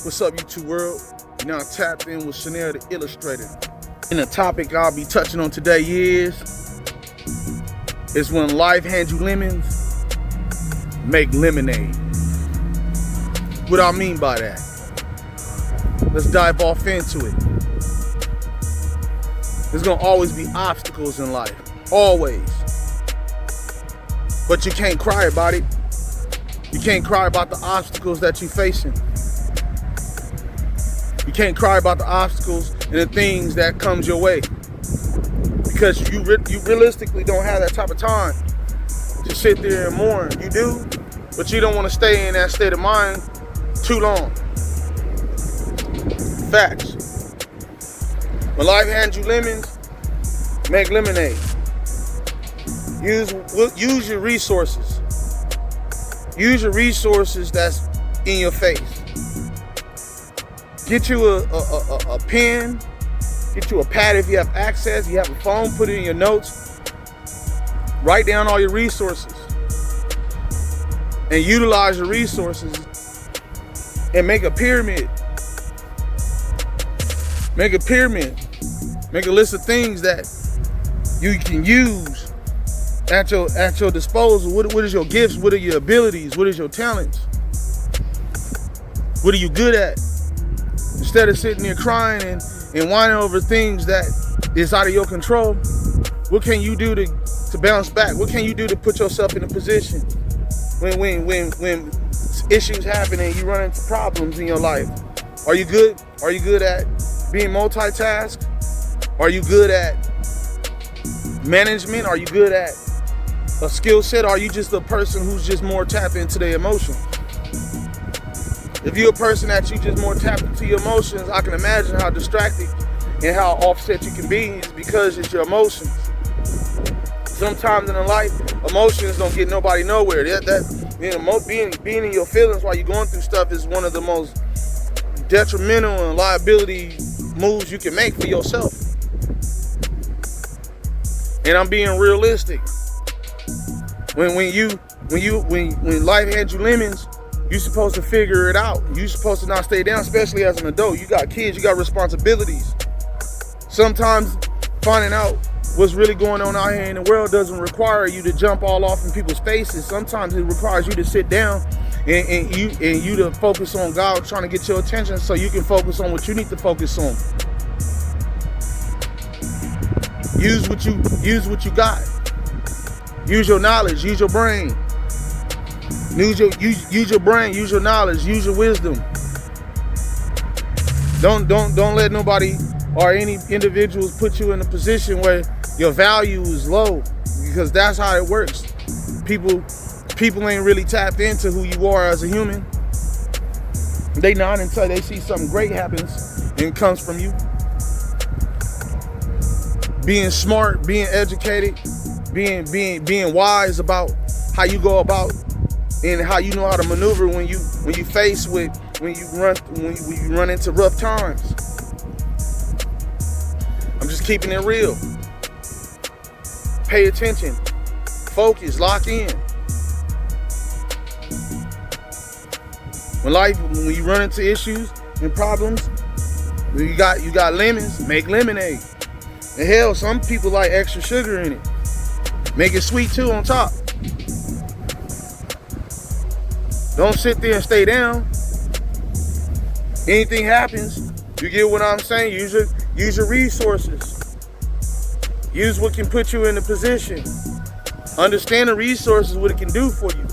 What's up, YouTube world? You're now tapped in with Chanel the Illustrator. And the topic I'll be touching on today is when life hands you lemons, make lemonade. What I mean by that? Let's dive off into it. There's gonna always be obstacles in life, always. But you can't cry about it. You can't cry about the obstacles that you're facing. You can't cry about the obstacles and the things that comes your way, because you realistically don't have that type of time to sit there and mourn. You do, but you don't want to stay in that state of mind too long. Facts. When life hands you lemons, make lemonade. Use your resources. Use your resources that's in your face. Get you a pen, get you a pad if you have access, you have a phone, put it in your notes. Write down all your resources and utilize your resources and make a pyramid. Make a pyramid. Make a list of things that you can use at your disposal. What is your gifts? What are your abilities? What is your talents? What are you good at? Instead of sitting there crying and whining over things that is out of your control, what can you do to bounce back? What can you do to put yourself in a position when issues happen and you run into problems in your life? Are you good? Are you good at being multitask? Are you good at management? Are you good at a skill set? Or are you just a person who's just more tapped into their emotions? If you're a person that you just more tapped into your emotions, I can imagine how distracted and how offset you can be is because it's your emotions. Sometimes in life, emotions don't get nobody nowhere. Being in your feelings while you're going through stuff is one of the most detrimental and liability moves you can make for yourself. And I'm being realistic. When life hands you lemons, you're supposed to figure it out. You're supposed to not stay down, especially as an adult. You got kids, you got responsibilities. Sometimes finding out what's really going on out here in the world doesn't require you to jump all off in people's faces. Sometimes it requires you to sit down and you to focus on God trying to get your attention so you can focus on what you need to focus on. Use what you got. Use your knowledge, use your brain. Use your brain, use your knowledge, use your wisdom. Don't let nobody or any individuals put you in a position where your value is low, because that's how it works. People ain't really tapped into who you are as a human. They not until they see something great happens and it comes from you. Being smart, being educated, being wise about how you go about and how you know how to maneuver when you run into rough times. I'm just keeping it real. Pay attention, focus, lock in. When you run into issues and problems, you got lemons, make lemonade. And hell, some people like extra sugar in it. Make it sweet too on top. Don't sit there and stay down. Anything happens, you get what I'm saying? Use your resources. Use what can put you in a position. Understand the resources, what it can do for you.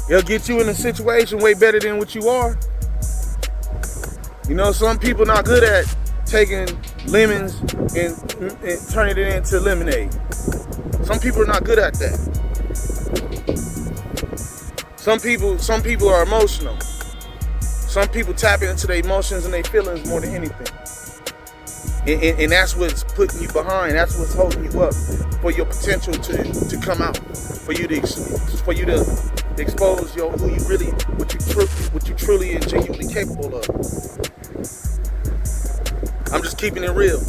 It'll get you in a situation way better than what you are. You know, some people not good at taking lemons and turning it into lemonade. Some people are not good at that. Some people are emotional. Some people tap into their emotions and their feelings more than anything. And that's what's putting you behind. That's what's holding you up for your potential to come out. For you to expose what you truly and genuinely capable of. I'm just keeping it real.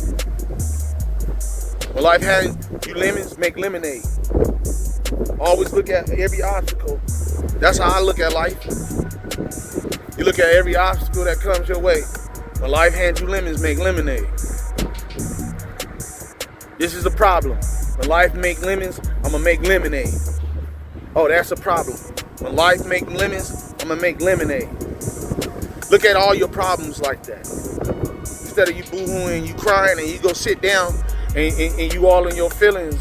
When life hands you lemons, make lemonade. Always look at every obstacle. That's how I look at life. look at every obstacle that comes your way. When life hands you lemons, make lemonade. This is the problem. When life make lemons, I'm gonna make lemonade. Oh, that's a problem. When life make lemons, I'm gonna make lemonade. Look at all your problems like that. Instead of you boo-hooing, you crying, and you go sit down and you all in your feelings.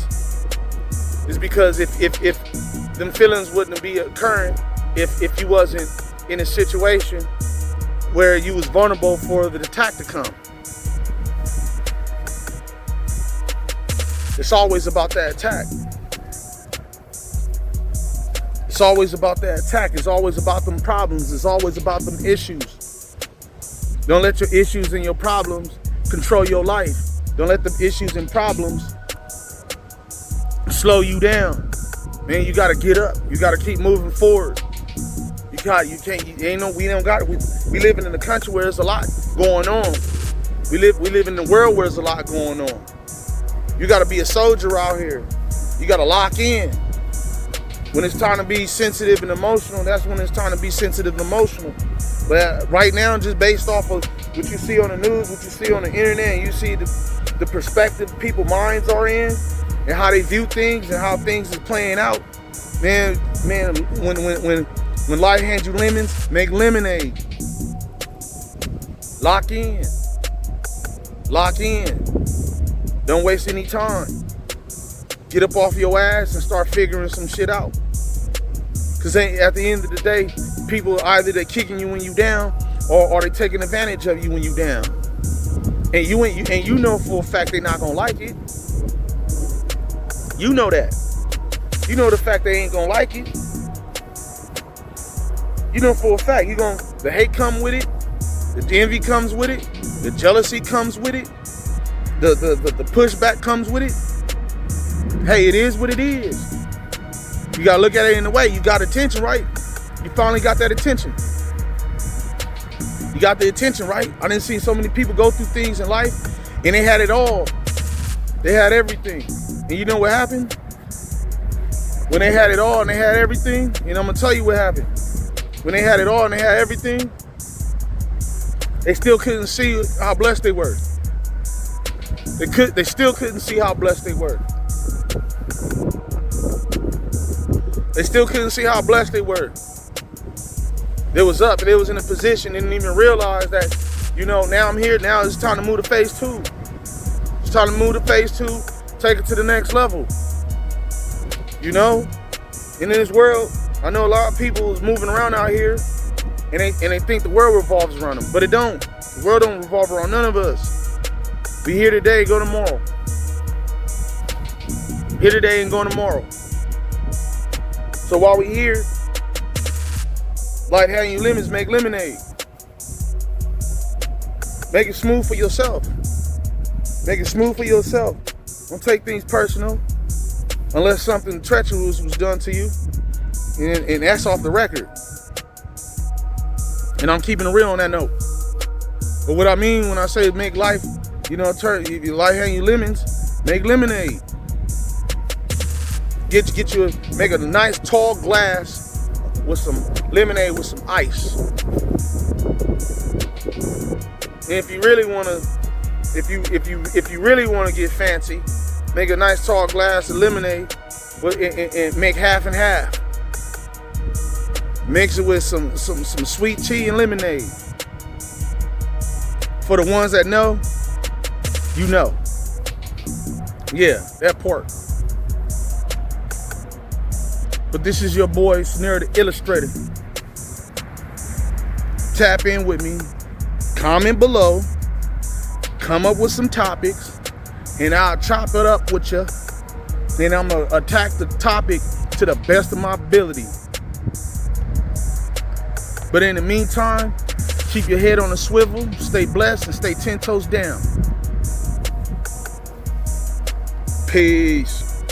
It's because if them feelings wouldn't be occurring if you wasn't in a situation where you was vulnerable for the attack to come. It's always about that attack. It's always about that attack. It's always about them problems. It's always about them issues. Don't let your issues and your problems control your life. Don't let the issues and problems slow you down. Man, you gotta get up. You gotta keep moving forward. We living in a country where there's a lot going on. We live in the world where there's a lot going on. You gotta be a soldier out here. You gotta lock in. When it's time to be sensitive and emotional, that's when it's time to be sensitive and emotional. But right now, just based off of what you see on the news, what you see on the internet, and you see the perspective people's minds are in, and how they view things and how things is playing out, man, when life hands you lemons, make lemonade. Lock in. Lock in. Don't waste any time. Get up off your ass and start figuring some shit out. Because at the end of the day, people either they kicking you when you down, or they taking advantage of you when you down. And you know for a fact they're not gonna like it. You know that. You know the fact they ain't gonna like it. You know for a fact the hate come with it, the envy comes with it, the jealousy comes with it, the pushback comes with it. Hey, it is what it is. You gotta look at it in a way. You got attention, right? You finally got that attention. You got the attention, right? I didn't see so many people go through things in life and they had it all. They had everything. And you know what happened? When they had it all and they had everything, and I'm gonna tell you what happened. When they had it all and they had everything, they still couldn't see how blessed they were. They still couldn't see how blessed they were. They still couldn't see how blessed they were. They was up and they was in a position, didn't even realize that, now I'm here, now it's time to move to phase 2. It's time to move to phase 2, take it to the next level. In this world, I know a lot of people is moving around out here and they think the world revolves around them, but it don't. The world don't revolve around none of us. We here today, go tomorrow. Here today and go tomorrow. So while we here, like having you lemons, make lemonade. Make it smooth for yourself. Make it smooth for yourself. Don't take things personal unless something treacherous was done to you. And that's off the record. And I'm keeping it real on that note. But what I mean when I say make life, if your life hand you lemons, make lemonade. Make a nice tall glass with some lemonade with some ice. And if you really wanna get fancy, make a nice tall glass of lemonade and make half and half. Mix it with some sweet tea and lemonade. For the ones that know, you know. Yeah, that part. But this is your boy, Snare the Illustrator. Tap in with me. Comment below. Come up with some topics. And I'll chop it up with you. And I'm going to attack the topic to the best of my ability. But in the meantime, keep your head on a swivel. Stay blessed and stay 10 toes down. Peace.